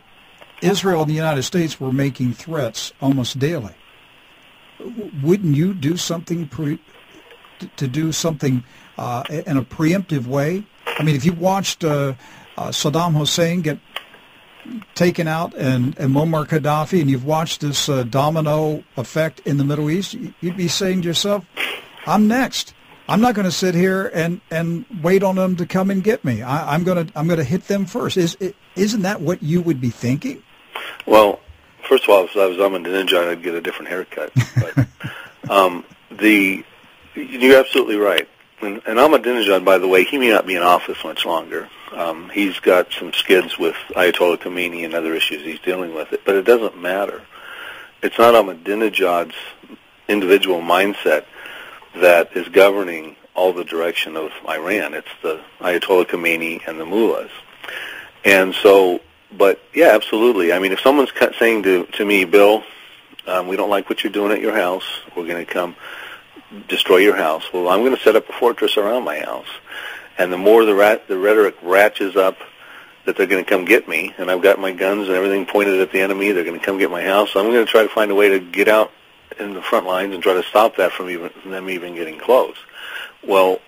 Israel and the United States were making threats almost daily, wouldn't you do something to do something in a preemptive way? I mean, if you watched Saddam Hussein get taken out and Muammar Gaddafi, and you've watched this domino effect in the Middle East, you'd be saying to yourself, I'm next. I'm not going to sit here and wait on them to come and get me. I'm going to hit them first. Isn't that what you would be thinking? Well, first of all, if I was Ahmadinejad, I'd get a different haircut. But you're absolutely right. And Ahmadinejad, by the way, he may not be in office much longer. He's got some skids with Ayatollah Khomeini and other issues he's dealing with. But it doesn't matter. It's not Ahmadinejad's individual mindset that is governing all the direction of Iran. It's the Ayatollah Khomeini and the mullahs. And so, but yeah, absolutely. I mean, if someone's saying to me, Bill, we don't like what you're doing at your house, we're going to come destroy your house. Well, I'm going to set up a fortress around my house. And the more the rhetoric ratchets up that they're going to come get me, and I've got my guns and everything pointed at the enemy, they're going to come get my house, I'm going to try to find a way to get out in the front lines and try to stop that from them even getting close. Well,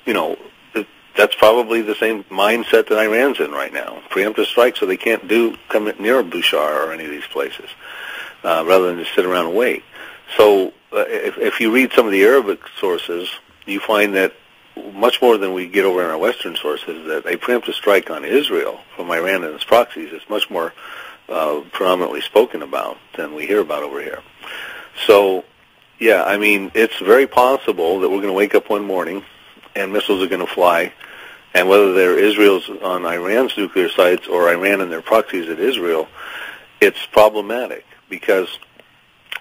that's probably the same mindset that Iran's in right now. Preemptive strike so they can't come near Bushehr or any of these places, rather than just sit around and wait. So if you read some of the Arabic sources, you find that much more than we get over in our Western sources, that a preemptive strike on Israel from Iran and its proxies is much more predominantly spoken about than we hear about over here. So, yeah, I mean, it's very possible that we're going to wake up one morning and missiles are going to fly, and whether they're Israel's on Iran's nuclear sites or Iran and their proxies at Israel, it's problematic because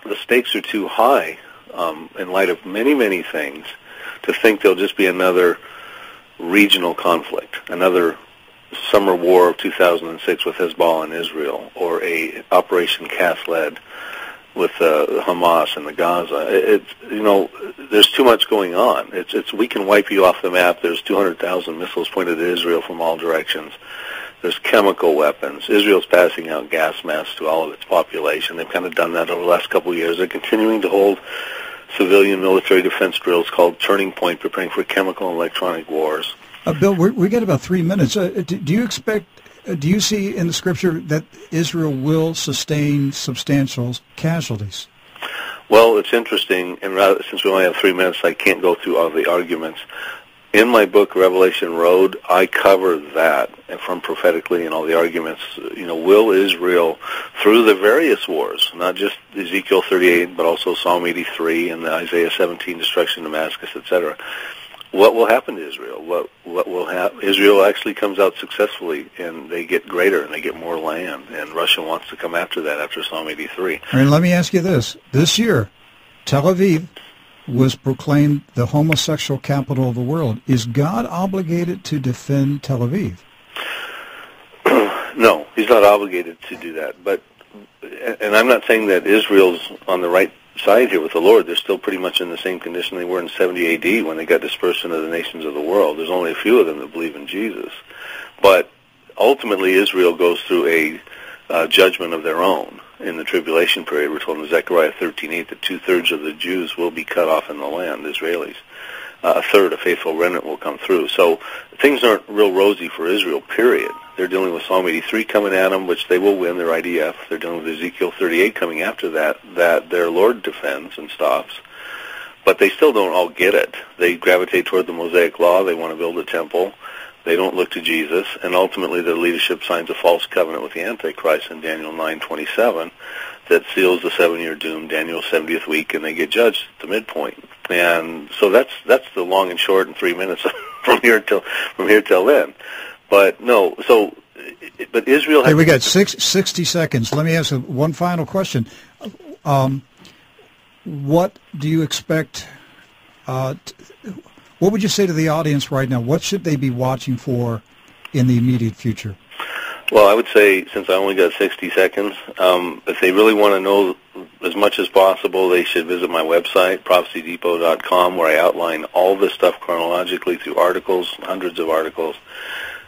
the stakes are too high in light of many, many things to think there'll just be another regional conflict, another summer war of 2006 with Hezbollah and Israel, or a Operation Cast Lead with Hamas and the Gaza. There's too much going on. We can wipe you off the map. There's 200,000 missiles pointed at Israel from all directions. There's chemical weapons. Israel's passing out gas masks to all of its population. They've kind of done that over the last couple of years. They're continuing to hold civilian military defense drills called Turning Point, preparing for chemical and electronic wars. Bill, we got about 3 minutes. Do you see in the Scripture that Israel will sustain substantial casualties? Well, it's interesting, and since we only have 3 minutes, I can't go through all the arguments. In my book, Revelation Road, I cover that from prophetically and all the arguments. Will Israel, through the various wars, not just Ezekiel 38, but also Psalm 83 and the Isaiah 17 destruction of Damascus, etc., what will happen to Israel? What will happen? Israel actually comes out successfully, and they get greater, and they get more land, and Russia wants to come after that after Psalm 83. And let me ask you this. This year, Tel Aviv was proclaimed the homosexual capital of the world. Is God obligated to defend Tel Aviv? No, he's not obligated to do that. And I'm not saying that Israel's on the right side here with the Lord. They're still pretty much in the same condition they were in 70 AD when they got dispersed into the nations of the world. There's only a few of them that believe in Jesus. But ultimately, Israel goes through a judgment of their own in the tribulation period. We're told in Zechariah 13:8 that 2/3 of the Jews will be cut off in the land, the Israelis. A third, a faithful remnant, will come through. So things aren't real rosy for Israel, period. They're dealing with Psalm 83 coming at them, which they will win, their IDF. They're dealing with Ezekiel 38 coming after that their Lord defends and stops. But they still don't all get it. They gravitate toward the Mosaic Law. They want to build a temple. They don't look to Jesus. And ultimately, their leadership signs a false covenant with the Antichrist in Daniel 9:27 that seals the 7-year doom, Daniel's 70th week, and they get judged at the midpoint. And so that's the long and short in 3 minutes from here till then. But no, but Israel. Hey, we got 60 seconds. Let me ask one final question. What do you expect? What would you say to the audience right now? What should they be watching for in the immediate future? Well, I would say, since I only got 60 seconds, if they really want to know as much as possible, they should visit my website, prophecydepot.com, where I outline all this stuff chronologically through articles, hundreds of articles.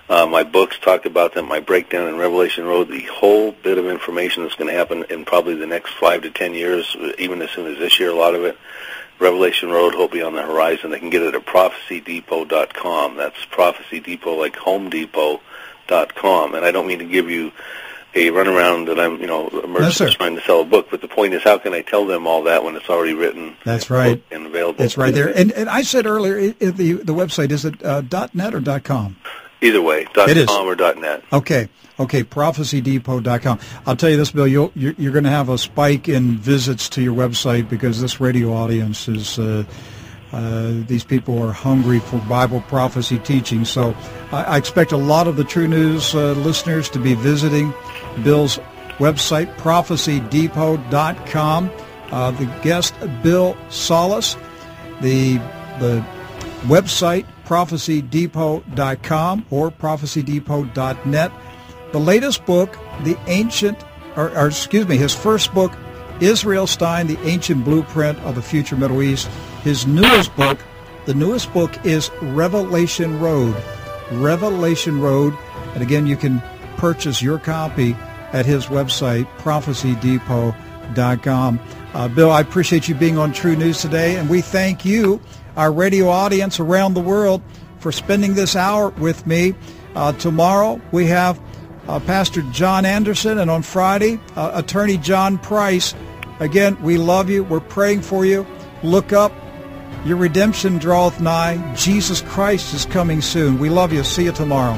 My books talk about them. My breakdown in Revelation Road, the whole bit of information that's going to happen in probably the next 5 to 10 years, even as soon as this year, a lot of it. Revelation Road will be on the horizon. They can get it at prophecydepot.com. That's Prophecy Depot, like Home Depot.com. And I don't mean to give you a runaround that I'm, a merchant trying to sell a book, but the point is, how can I tell them all that when it's already written? That's right. And available. It's right there. And I said earlier, the website, is it .net or .com? Either way, .com or .net. Okay, prophecydepot.com. I'll tell you this, Bill, you're going to have a spike in visits to your website because this radio audience is, these people are hungry for Bible prophecy teaching. So I expect a lot of the True News listeners to be visiting Bill's website, prophecydepot.com. The guest, Bill Salus, the website, prophecydepot.com or prophecydepot.net. The latest book, his first book, Israel Stein, The Ancient Blueprint of the Future Middle East. His newest book, is Revelation Road. Revelation Road. And again, you can purchase your copy at his website, prophecydepot.com. Bill, I appreciate you being on True News today, and we thank you, our radio audience around the world, for spending this hour with me. Tomorrow we have Pastor John Anderson, and on Friday, Attorney John Price. Again, we love you. We're praying for you. Look up. Your redemption draweth nigh. Jesus Christ is coming soon. We love you. See you tomorrow.